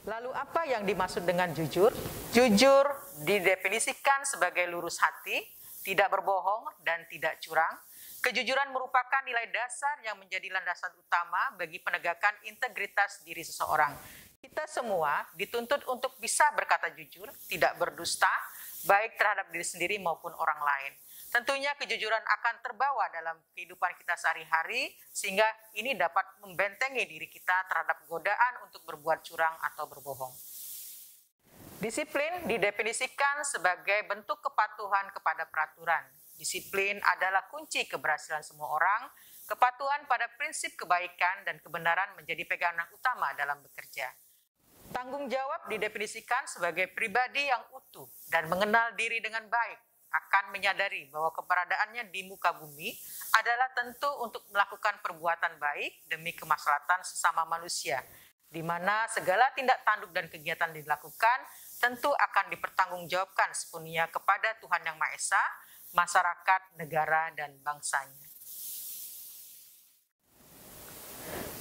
Lalu apa yang dimaksud dengan jujur? Jujur didefinisikan sebagai lurus hati, tidak berbohong, dan tidak curang. Kejujuran merupakan nilai dasar yang menjadi landasan utama bagi penegakan integritas diri seseorang. Kita semua dituntut untuk bisa berkata jujur, tidak berdusta, baik terhadap diri sendiri maupun orang lain. Tentunya kejujuran akan terbawa dalam kehidupan kita sehari-hari, sehingga ini dapat membentengi diri kita terhadap godaan untuk berbuat curang atau berbohong. Disiplin didefinisikan sebagai bentuk kepatuhan kepada peraturan. Disiplin adalah kunci keberhasilan semua orang. Kepatuhan pada prinsip kebaikan dan kebenaran menjadi pegangan utama dalam bekerja. Tanggung jawab didefinisikan sebagai pribadi yang utuh dan mengenal diri dengan baik, akan menyadari bahwa keberadaannya di muka bumi adalah tentu untuk melakukan perbuatan baik demi kemaslahatan sesama manusia, di mana segala tindak tanduk dan kegiatan dilakukan tentu akan dipertanggungjawabkan sepenuhnya kepada Tuhan Yang Maha Esa, masyarakat, negara, dan bangsanya.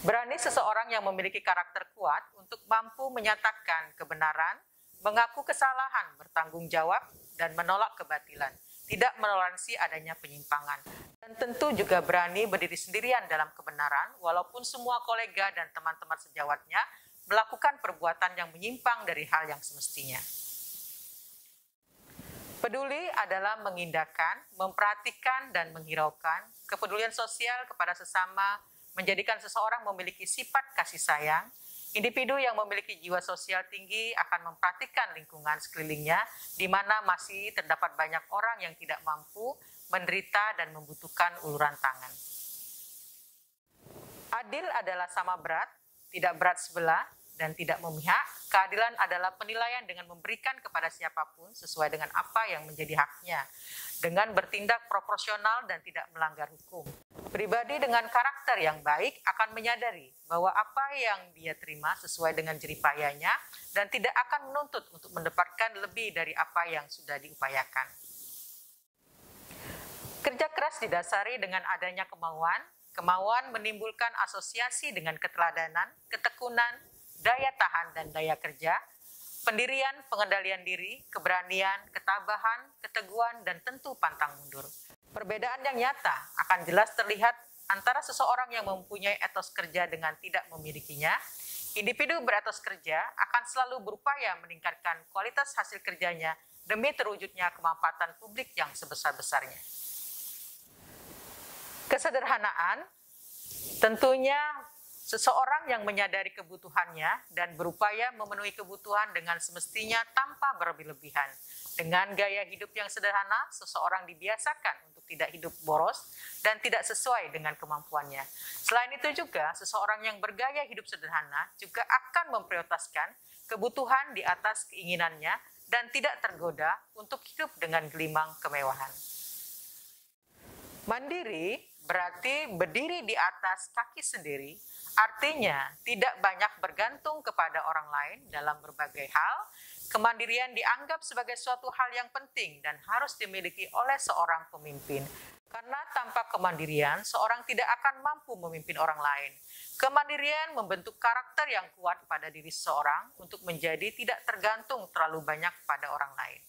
Berani seseorang yang memiliki karakter kuat untuk mampu menyatakan kebenaran, mengaku kesalahan, bertanggung jawab, dan menolak kebatilan, tidak menoleransi adanya penyimpangan, dan tentu juga berani berdiri sendirian dalam kebenaran walaupun semua kolega dan teman-teman sejawatnya melakukan perbuatan yang menyimpang dari hal yang semestinya. Peduli adalah mengindahkan, memperhatikan, dan menghiraukan. Kepedulian sosial kepada sesama menjadikan seseorang memiliki sifat kasih sayang. Individu yang memiliki jiwa sosial tinggi akan memperhatikan lingkungan sekelilingnya, di mana masih terdapat banyak orang yang tidak mampu, menderita, dan membutuhkan uluran tangan. Adil adalah sama berat, tidak berat sebelah, dan tidak memihak. Keadilan adalah penilaian dengan memberikan kepada siapapun sesuai dengan apa yang menjadi haknya, dengan bertindak proporsional dan tidak melanggar hukum. Pribadi dengan karakter yang baik akan menyadari bahwa apa yang dia terima sesuai dengan jeripayanya dan tidak akan menuntut untuk mendapatkan lebih dari apa yang sudah diupayakan. Kerja keras didasari dengan adanya kemauan. Kemauan menimbulkan asosiasi dengan keteladanan, ketekunan, daya tahan dan daya kerja, pendirian, pengendalian diri, keberanian, ketabahan, keteguhan, dan tentu pantang mundur. Perbedaan yang nyata akan jelas terlihat antara seseorang yang mempunyai etos kerja dengan tidak memilikinya. Individu beretos kerja akan selalu berupaya meningkatkan kualitas hasil kerjanya demi terwujudnya kemanfaatan publik yang sebesar-besarnya. Kesederhanaan tentunya seseorang yang menyadari kebutuhannya dan berupaya memenuhi kebutuhan dengan semestinya tanpa berlebih-lebihan. Dengan gaya hidup yang sederhana, seseorang dibiasakan untuk tidak hidup boros dan tidak sesuai dengan kemampuannya. Selain itu juga, seseorang yang bergaya hidup sederhana juga akan memprioritaskan kebutuhan di atas keinginannya dan tidak tergoda untuk hidup dengan gelimang kemewahan. Mandiri berarti berdiri di atas kaki sendiri, artinya tidak banyak bergantung kepada orang lain dalam berbagai hal. Kemandirian dianggap sebagai suatu hal yang penting dan harus dimiliki oleh seorang pemimpin. Karena tanpa kemandirian, seorang tidak akan mampu memimpin orang lain. Kemandirian membentuk karakter yang kuat pada diri seseorang untuk menjadi tidak tergantung terlalu banyak pada orang lain.